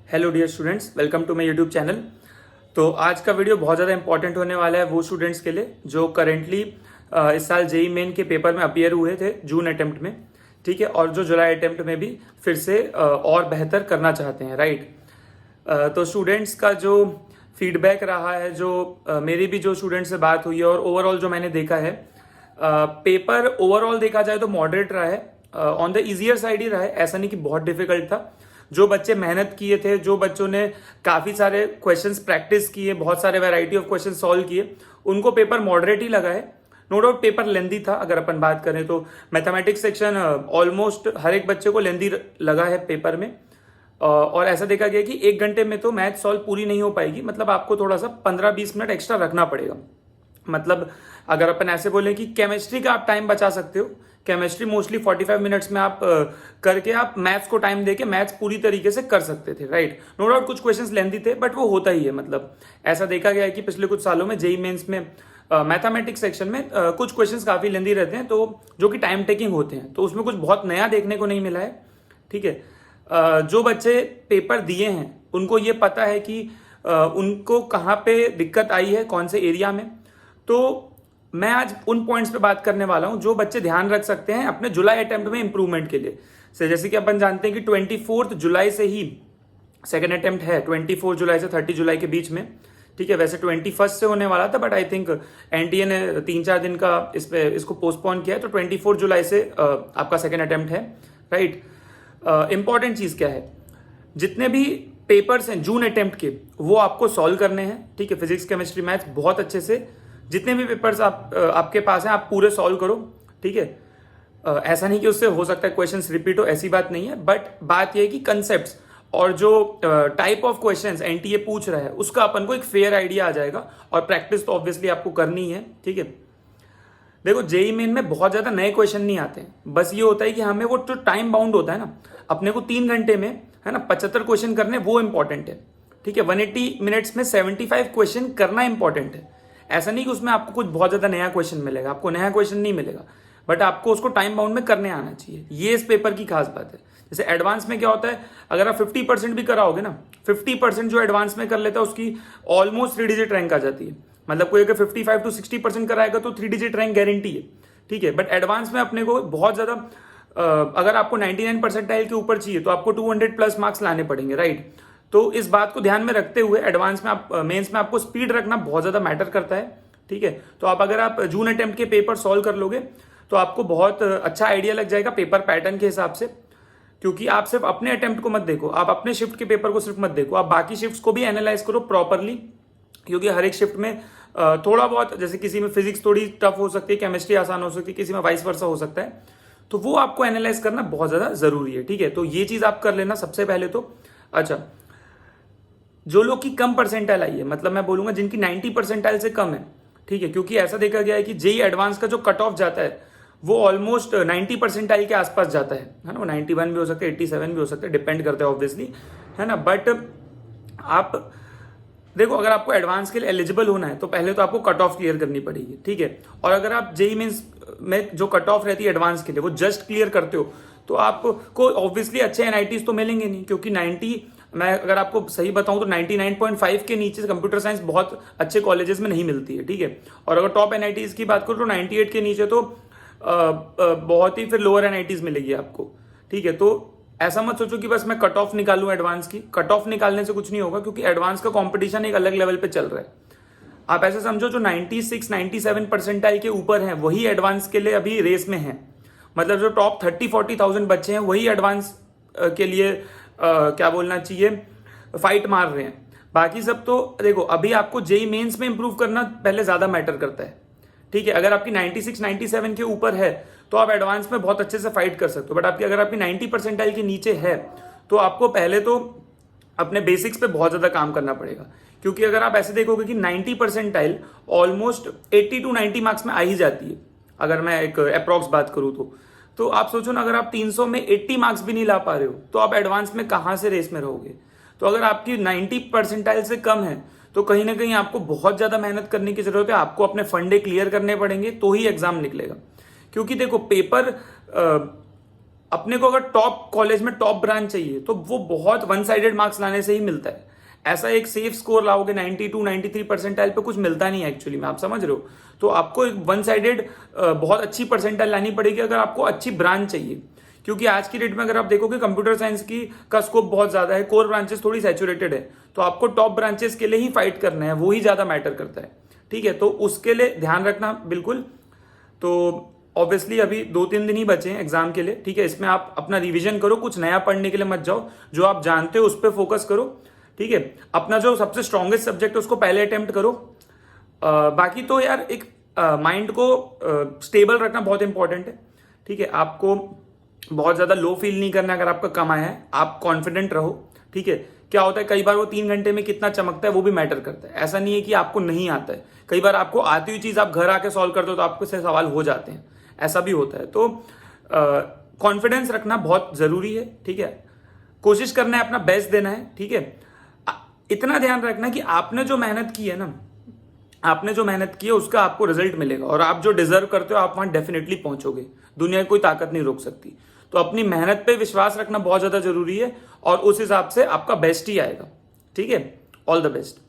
Hello dear students, welcome to my YouTube channel. तो आज का वीडियो बहुत ज़्यादा इंपॉर्टेंट होने वाला है वो स्टूडेंट्स के लिए जो करेंटली इस साल जेई मेन के पेपर में अपीयर हुए थे जून अटेम्प्ट में, ठीक है, और जो जुलाई अटेम्प्ट में भी फिर से और बेहतर करना चाहते हैं, राइट। तो स्टूडेंट्स का जो फीडबैक रहा है, जो मेरी भी जो स्टूडेंट से बात हुई है और ओवरऑल जो मैंने देखा है, पेपर ओवरऑल देखा जाए तो मॉडरेट रहा है, ऑन द इजियर साइड ही रहा है। ऐसा नहीं कि बहुत डिफिकल्ट था। जो बच्चे मेहनत किए थे, जो बच्चों ने काफ़ी सारे क्वेश्चंस प्रैक्टिस किए, बहुत सारे वैरायटी ऑफ क्वेश्चन सॉल्व किए, उनको पेपर मॉडरेट ही लगा है। नो डाउट पेपर लेंदी था। अगर अपन बात करें तो मैथमेटिक्स सेक्शन ऑलमोस्ट हर एक बच्चे को लेंदी लगा है पेपर में। और ऐसा देखा गया कि 1 घंटे में तो मैथ सॉल्व पूरी नहीं हो पाएगी, मतलब आपको थोड़ा सा 15-20 मिनट एक्स्ट्रा रखना पड़ेगा। मतलब अगर अपन ऐसे बोले कि केमिस्ट्री का आप टाइम बचा सकते हो, केमिस्ट्री मोस्टली 45 मिनट्स में आप करके आप मैथ्स को टाइम देके मैथ्स पूरी तरीके से कर सकते थे, राइट। नो डाउट कुछ क्वेश्चंस लेंदी थे, बट वो होता ही है। मतलब ऐसा देखा गया है कि पिछले कुछ सालों में जेई मेंस में मैथमेटिक्स सेक्शन में कुछ क्वेश्चंस काफी लेंदी रहते हैं, तो जो कि टाइम टेकिंग होते हैं, तो उसमें कुछ बहुत नया देखने को नहीं मिला है, ठीक है। जो बच्चे पेपर दिए हैं उनको ये पता है कि उनको कहाँ पे दिक्कत आई है, कौन से एरिया में। तो मैं आज उन पॉइंट्स पे बात करने वाला हूं जो बच्चे ध्यान रख सकते हैं अपने जुलाई अटेम्प्ट में इंप्रूवमेंट के लिए। से जैसे कि अपन जानते हैं कि 24 जुलाई से ही सेकेंड अटेम्प्ट है, 24 जुलाई से 30 जुलाई के बीच में, ठीक है। वैसे 21 से होने वाला था, बट आई थिंक एनटीए ने 3-4 दिन का इसको पोस्टपोन किया है, तो 24 जुलाई से आपका सेकेंड अटेम्प्ट है, राइट। इंपॉर्टेंट चीज क्या है, जितने भी पेपर्स हैं जून अटेम्प्ट के वो आपको सॉल्व करने हैं, ठीक है। फिजिक्स, केमिस्ट्री, मैथ्स बहुत अच्छे से जितने भी पेपर्स आपके पास हैं आप पूरे सॉल्व करो, ठीक है। ऐसा नहीं कि उससे हो सकता है क्वेश्चंस रिपीट हो, ऐसी बात नहीं है, बट बात यह है कि कंसेप्ट्स और जो टाइप ऑफ क्वेश्चंस एनटीए पूछ रहा है उसका अपन को एक फेयर आइडिया आ जाएगा। और प्रैक्टिस तो ऑब्वियसली आपको करनी है, ठीक है। देखो जेई मेन में बहुत ज्यादा नए क्वेश्चन नहीं आते हैं, बस ये होता है कि हमें वो जो टाइम बाउंड होता है ना, अपने को 3 घंटे में है ना 75 क्वेश्चन करने, वो इंपॉर्टेंट है, ठीक है। 180 मिनट्स में 75 क्वेश्चन करना इंपॉर्टेंट है। ऐसा नहीं कि उसमें आपको कुछ बहुत ज्यादा नया क्वेश्चन मिलेगा, आपको नया क्वेश्चन नहीं मिलेगा, बट आपको उसको टाइम बाउंड में करने आना चाहिए। ये इस पेपर की खास बात है। जैसे एडवांस में क्या होता है, अगर आप 50% भी कराओगे ना, 50% जो एडवांस में कर लेता है उसकी ऑलमोस्ट 3 डिजिट रैंक आ जाती है। मतलब कोई अगर 55 to 60% कराएगा तो 3 डिजिट रैंक गारंटी है, ठीक है। बट एडवांस में अपने को बहुत ज्यादा अगर आपको 99 परसेंटाइल के ऊपर चाहिए तो आपको 200 प्लस मार्क्स लाने पड़ेंगे, राइट। तो इस बात को ध्यान में रखते हुए एडवांस में आप मेंस में आपको स्पीड रखना बहुत ज्यादा मैटर करता है, ठीक है। तो अगर आप जून अटेम्प्ट के पेपर सॉल्व कर लोगे तो आपको बहुत अच्छा आइडिया लग जाएगा पेपर पैटर्न के हिसाब से। क्योंकि आप सिर्फ अपने अटेम्प्ट को मत देखो, आप अपने शिफ्ट के पेपर को सिर्फ मत देखो, आप बाकी शिफ्ट्स को भी एनालाइज करो प्रॉपरली। क्योंकि हर एक शिफ्ट में थोड़ा बहुत, जैसे किसी में फिजिक्स थोड़ी टफ हो सकती है, केमिस्ट्री आसान हो सकती है, किसी में वाइस वर्सा हो सकता है, तो वो आपको एनालाइज करना बहुत ज्यादा जरूरी है, ठीक है। तो ये चीज आप कर लेना सबसे पहले तो। अच्छा, जो लोग की कम परसेंटाइल आई है, मतलब मैं बोलूंगा जिनकी 90 परसेंटाइल से कम है, ठीक है, क्योंकि ऐसा देखा गया है कि जेई एडवांस का जो कट ऑफ जाता है वो ऑलमोस्ट 90 परसेंटाइल के आसपास जाता है ना। वो 91 भी हो सकता है, 87 भी हो सकता है, डिपेंड करता है ऑब्वियसली, है ना। बट आप देखो, अगर आपको एडवांस के लिए एलिजिबल होना है तो पहले तो आपको कट ऑफ क्लियर करनी पड़ेगी, ठीक है। और अगर आप जेई मींस में जो कट ऑफ रहती है एडवांस के लिए वो जस्ट क्लियर करते हो तो आपको ऑब्वियसली अच्छे एनआईटीज तो मिलेंगे नहीं, क्योंकि 90, मैं अगर आपको सही बताऊं तो 99.5 के नीचे कंप्यूटर साइंस बहुत अच्छे कॉलेजेस में नहीं मिलती है, ठीक है। और अगर टॉप एनआईटीज की बात करूं तो 98 के नीचे तो बहुत ही फिर लोअर एनआईटीज मिलेगी आपको, ठीक है। तो ऐसा मत सोचो कि बस मैं कट ऑफ निकालूं एडवांस की। कट ऑफ निकालने से कुछ नहीं होगा, क्योंकि एडवांस का कंपटीशन एक अलग लेवल पे चल रहा है। आप ऐसे समझो जो 96-97 परसेंटाइल के ऊपर हैं वही एडवांस के लिए अभी रेस में हैं। मतलब जो टॉप 30-40,000 बच्चे हैं वही एडवांस के लिए क्या बोलना चाहिए, फाइट मार रहे हैं। बाकी सब तो देखो, अभी आपको जेई मेंस में इंप्रूव करना पहले ज्यादा मैटर करता है, ठीक है। अगर आपकी 96-97 के ऊपर है तो आप एडवांस में बहुत अच्छे से फाइट कर सकते हो, बट अगर आपकी 90 परसेंटाइल के नीचे है तो आपको पहले तो अपने बेसिक्स पे बहुत ज्यादा काम करना पड़ेगा। क्योंकि अगर आप ऐसे देखोगे कि 90 परसेंटाइल ऑलमोस्ट 80 to 90 मार्क्स में आ ही जाती है, अगर मैं एक अप्रॉक्स बात करूं तो आप सोचो ना, अगर आप 300 में 80 मार्क्स भी नहीं ला पा रहे हो तो आप एडवांस में कहां से रेस में रहोगे। तो अगर आपकी 90 परसेंटाइल से कम है तो कहीं ना कहीं आपको बहुत ज्यादा मेहनत करने की जरूरत है। आपको अपने फंडे क्लियर करने पड़ेंगे तो ही एग्जाम निकलेगा। क्योंकि देखो, पेपर अपने को अगर टॉप कॉलेज में टॉप ब्रांच चाहिए तो वो बहुत वन साइडेड मार्क्स लाने से ही मिलता है। ऐसा एक सेफ स्कोर लाओगे 92 93 परसेंटाइल पे कुछ मिलता नहीं है एक्चुअली में, आप समझ रहे हो। तो आपको एक वन साइडेड बहुत अच्छी परसेंटाइल लानी पड़ेगी अगर आपको अच्छी ब्रांच चाहिए, क्योंकि आज की डेट में अगर आप देखोगे कंप्यूटर साइंस की का स्कोप बहुत ज्यादा है, कोर ब्रांचेस थोड़ी सैचुरेटेड है, तो आपको टॉप ब्रांचेस के लिए ही फाइट करना है, वो ही ज्यादा मैटर करता है। ठीक है, तो उसके लिए ध्यान रखना बिल्कुल। तो ऑब्वियसली अभी 2-3 दिन ही बचे हैं एग्जाम के लिए। ठीक है, इसमें आप अपना रिवीजन करो, कुछ नया पढ़ने के लिए मत जाओ, जो आप जानते हो उस पर फोकस करो। ठीक है, अपना जो सबसे स्ट्रॉन्गेस्ट सब्जेक्ट है उसको पहले अटेम्प्ट करो। बाकी तो यार एक माइंड को स्टेबल रखना बहुत इंपॉर्टेंट है। ठीक है, आपको बहुत ज्यादा लो फील नहीं करना अगर आपका कम आया है, आप कॉन्फिडेंट रहो। ठीक है, क्या होता है कई बार वो 3 घंटे में कितना चमकता है वो भी मैटर करता है। ऐसा नहीं है कि आपको नहीं आता है, कई बार आपको आती हुई चीज आप घर आके सॉल्व करते हो तो आपको से सवाल हो जाते हैं, ऐसा भी होता है। तो कॉन्फिडेंस रखना बहुत जरूरी है। ठीक है, कोशिश करना है अपना बेस्ट देना है। ठीक है, इतना ध्यान रखना कि आपने जो मेहनत की है ना, आपने जो मेहनत की है उसका आपको रिजल्ट मिलेगा, और आप जो डिजर्व करते हो आप वहां डेफिनेटली पहुंचोगे, दुनिया की कोई ताकत नहीं रोक सकती। तो अपनी मेहनत पे विश्वास रखना बहुत ज्यादा जरूरी है, और उस हिसाब से आपका बेस्ट ही आएगा। ठीक है, ऑल द बेस्ट।